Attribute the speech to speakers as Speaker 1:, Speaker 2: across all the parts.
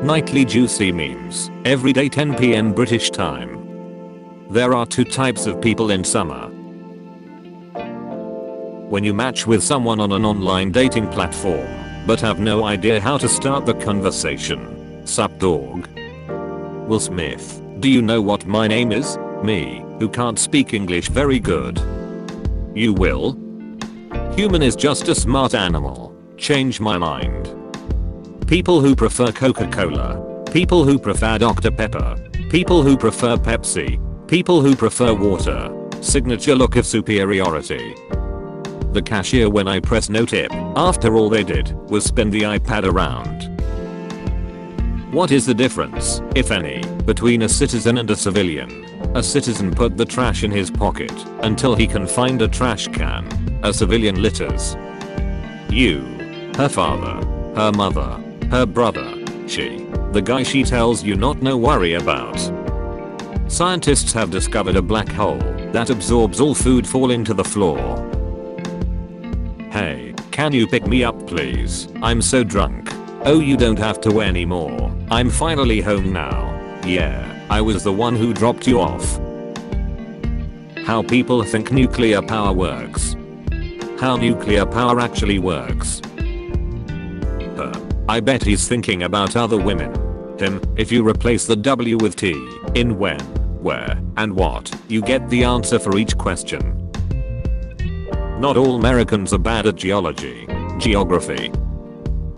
Speaker 1: Nightly juicy memes, everyday 10 p.m. British time. There are two types of people in summer. When you match with someone on an online dating platform, but have no idea how to start the conversation. Sup dog? Will Smith, do you know what my name is? Me, who can't speak English very good. You will? Human is just a smart animal. Change my mind. People who prefer Coca-Cola. People who prefer Dr. Pepper. People who prefer Pepsi. People who prefer water. Signature look of superiority. The cashier when I press no tip, after all they did was spin the iPad around. What is the difference, if any, between a citizen and a civilian? A citizen put the trash in his pocket until he can find a trash can. A civilian litters. You. Her father. Her mother. Her brother. She. The guy she tells you not no worry about. Scientists have discovered a black hole that absorbs all food falling to the floor. Hey, can you pick me up please? I'm so drunk. Oh, you don't have to anymore. I'm finally home now. Yeah, I was the one who dropped you off. How people think nuclear power works. How nuclear power actually works. I bet he's thinking about other women. Him, if you replace the W with T in when, where, and what, you get the answer for each question. Not all Americans are bad at geology. Geography.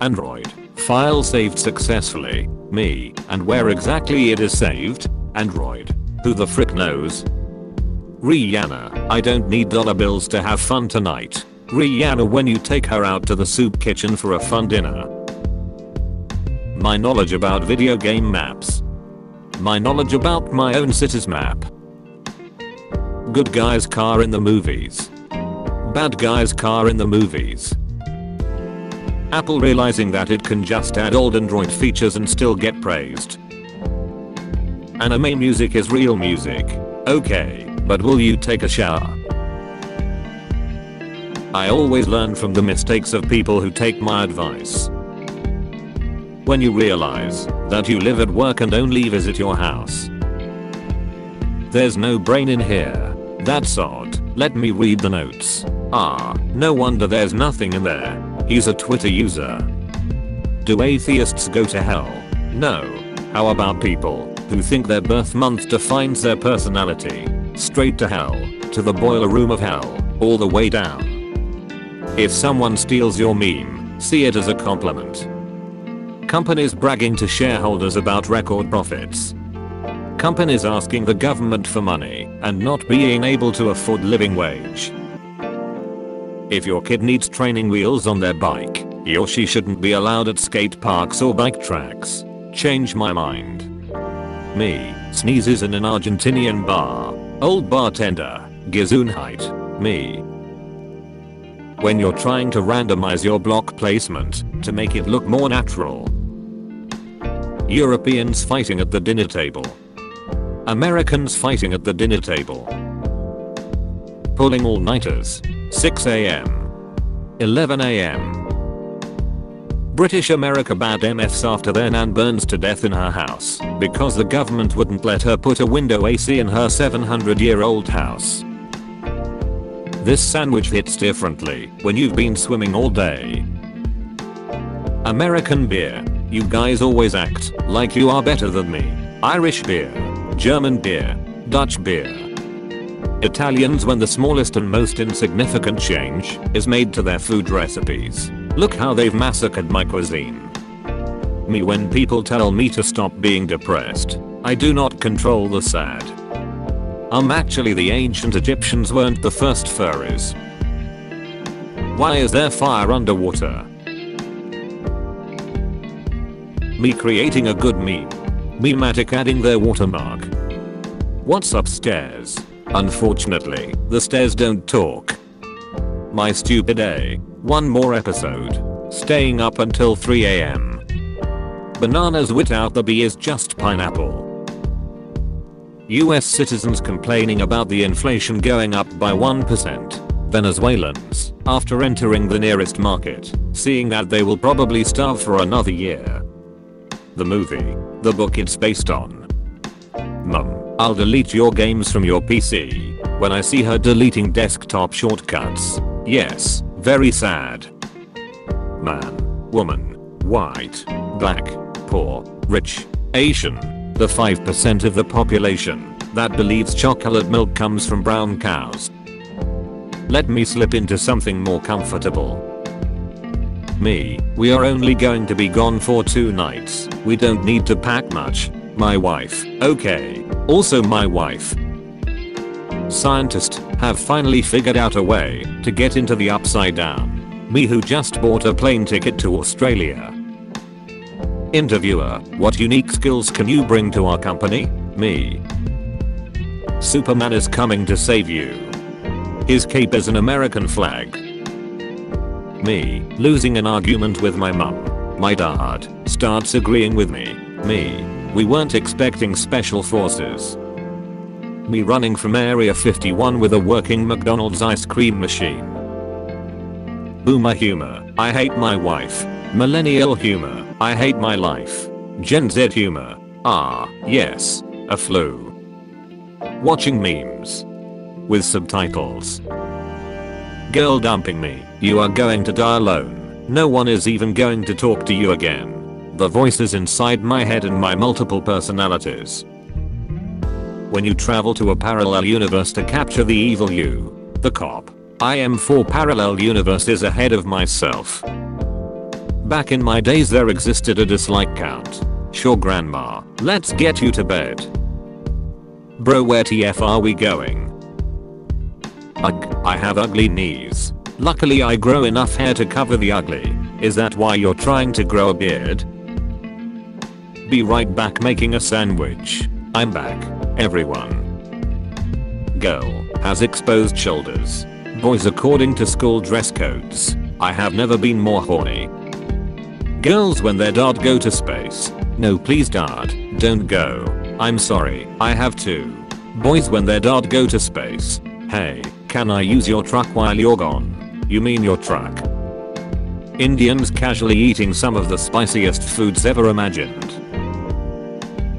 Speaker 1: Android. File saved successfully. Me. And where exactly it is saved? Android. Who the frick knows? Rihanna. I don't need dollar bills to have fun tonight. Rihanna when you take her out to the soup kitchen for a fun dinner. My knowledge about video game maps. My knowledge about my own city's map. Good guy's car in the movies. Bad guy's car in the movies. Apple realizing that it can just add old Android features and still get praised. Anime music is real music. Okay, but will you take a shower? I always learn from the mistakes of people who take my advice. When you realize that you live at work and only visit your house. There's no brain in here. That's odd. Let me read the notes. Ah, no wonder there's nothing in there. He's a Twitter user. Do atheists go to hell? No. How about people who think their birth month defines their personality? Straight to hell, to the boiler room of hell, all the way down. If someone steals your meme, see it as a compliment. Companies bragging to shareholders about record profits. Companies asking the government for money and not being able to afford living wage. If your kid needs training wheels on their bike, he or she shouldn't be allowed at skate parks or bike tracks. Change my mind. Me, sneezes in an Argentinian bar. Old bartender, Gesundheit. Me. When you're trying to randomize your block placement to make it look more natural. Europeans fighting at the dinner table. Americans fighting at the dinner table. Pulling all-nighters. 6 AM. 11 AM. British America bad MFs after their nan burns to death in her house because the government wouldn't let her put a window AC in her 700-year-old house. This sandwich hits differently when you've been swimming all day. American beer. You guys always act like you are better than me. Irish beer. German beer. Dutch beer. Italians when the smallest and most insignificant change is made to their food recipes. Look how they've massacred my cuisine. Me when people tell me to stop being depressed. I do not control the sad. Actually the ancient Egyptians weren't the first furries. Why is there fire underwater? Me creating a good meme. Mematic adding their watermark. What's upstairs? Unfortunately, the stairs don't talk. My stupid A. One more episode. Staying up until 3 AM. Bananas without the B is just pineapple. US citizens complaining about the inflation going up by 1%. Venezuelans, after entering the nearest market, seeing that they will probably starve for another year. The movie. The book it's based on. Mum, I'll delete your games from your PC. When I see her deleting desktop shortcuts. Yes, very sad. Man, woman, white, black, poor, rich, Asian. The 5% of the population that believes chocolate milk comes from brown cows. Let me slip into something more comfortable. Me, we are only going to be gone for 2 nights. We don't need to pack much. My wife, okay. Also my wife. Scientists have finally figured out a way to get into the upside down. Me who just bought a plane ticket to Australia. Interviewer, what unique skills can you bring to our company? Me. Superman is coming to save you. His cape is an American flag. Me, losing an argument with my mum. My dad starts agreeing with me. Me, we weren't expecting special forces. Me running from Area 51 with a working McDonald's ice cream machine. Boomer humor, I hate my wife. Millennial humor, I hate my life. Gen Z humor, ah, yes, a flu. Watching memes. With subtitles. Girl dumping me, you are going to die alone. No one is even going to talk to you again. The voices inside my head and my multiple personalities. When you travel to a parallel universe to capture the evil you, the cop. I am 4 parallel universes ahead of myself. Back in my days there existed a dislike count. Sure grandma, let's get you to bed. Bro, where TF are we going? Ugh, I have ugly knees. Luckily I grow enough hair to cover the ugly. Is that why you're trying to grow a beard? Be right back making a sandwich. I'm back, everyone. Girl has exposed shoulders. Boys according to school dress codes. I have never been more horny. Girls when their dad go to space. No please dad, don't go. I'm sorry, I have to. Boys when their dad go to space. Hey, can I use your truck while you're gone? You mean your truck? Indians casually eating some of the spiciest foods ever imagined.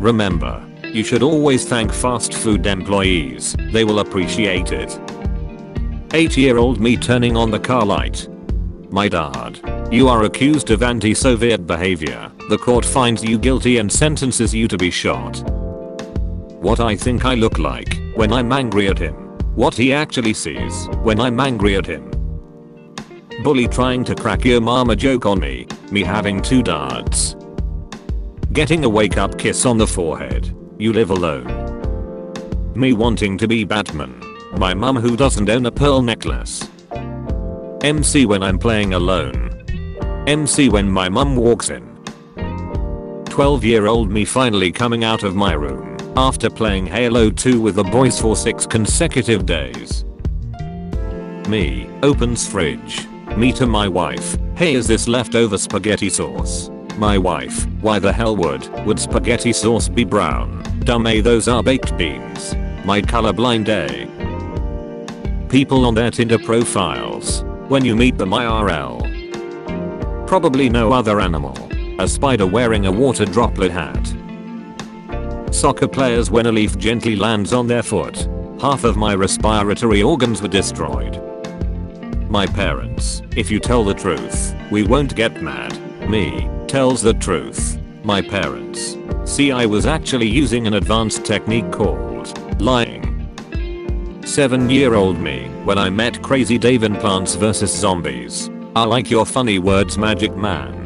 Speaker 1: Remember, you should always thank fast food employees, they will appreciate it. 8-year-old me turning on the car light. My dad. You are accused of anti-Soviet behavior. The court finds you guilty and sentences you to be shot. What I think I look like when I'm angry at him. What he actually sees when I'm angry at him. Bully trying to crack your mama joke on me. Me having 2 dads. Getting a wake up kiss on the forehead. You live alone. Me wanting to be Batman. My mum who doesn't own a pearl necklace. MC when I'm playing alone. MC when my mum walks in. 12-year-old me finally coming out of my room after playing Halo 2 with the boys for 6 consecutive days. Me opens fridge. Me to my wife. Hey, is this leftover spaghetti sauce? My wife, why the hell would spaghetti sauce be brown? Dumb A, those are baked beans. My colorblind A. People on their Tinder profiles. When you meet them IRL. Probably no other animal. A spider wearing a water droplet hat. Soccer players when a leaf gently lands on their foot. Half of my respiratory organs were destroyed. My parents, if you tell the truth, we won't get mad. Me, tells the truth. My parents. See, I was actually using an advanced technique called lying. 7-year-old me, when I met Crazy Dave in Plants vs Zombies. I like your funny words, Magic Man.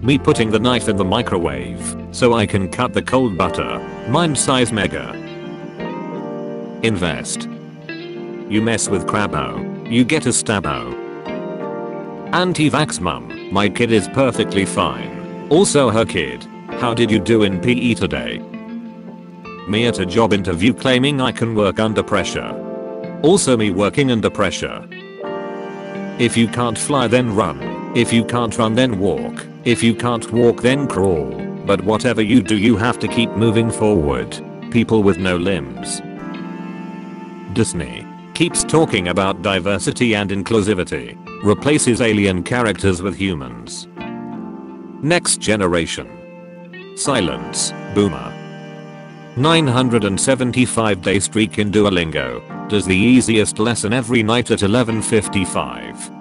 Speaker 1: Me putting the knife in the microwave so I can cut the cold butter. Mind size mega. Invest. You mess with Crabbo, you get a stabbo. Anti-vax mum, my kid is perfectly fine. Also her kid. How did you do in PE today? Me at a job interview claiming I can work under pressure. Also me working under pressure. If you can't fly then run. If you can't run then walk. If you can't walk then crawl. But whatever you do you have to keep moving forward. People with no limbs. Disney keeps talking about diversity and inclusivity. Replaces alien characters with humans. Next generation. Silence, boomer. 975 day streak in Duolingo. Does the easiest lesson every night at 11:55.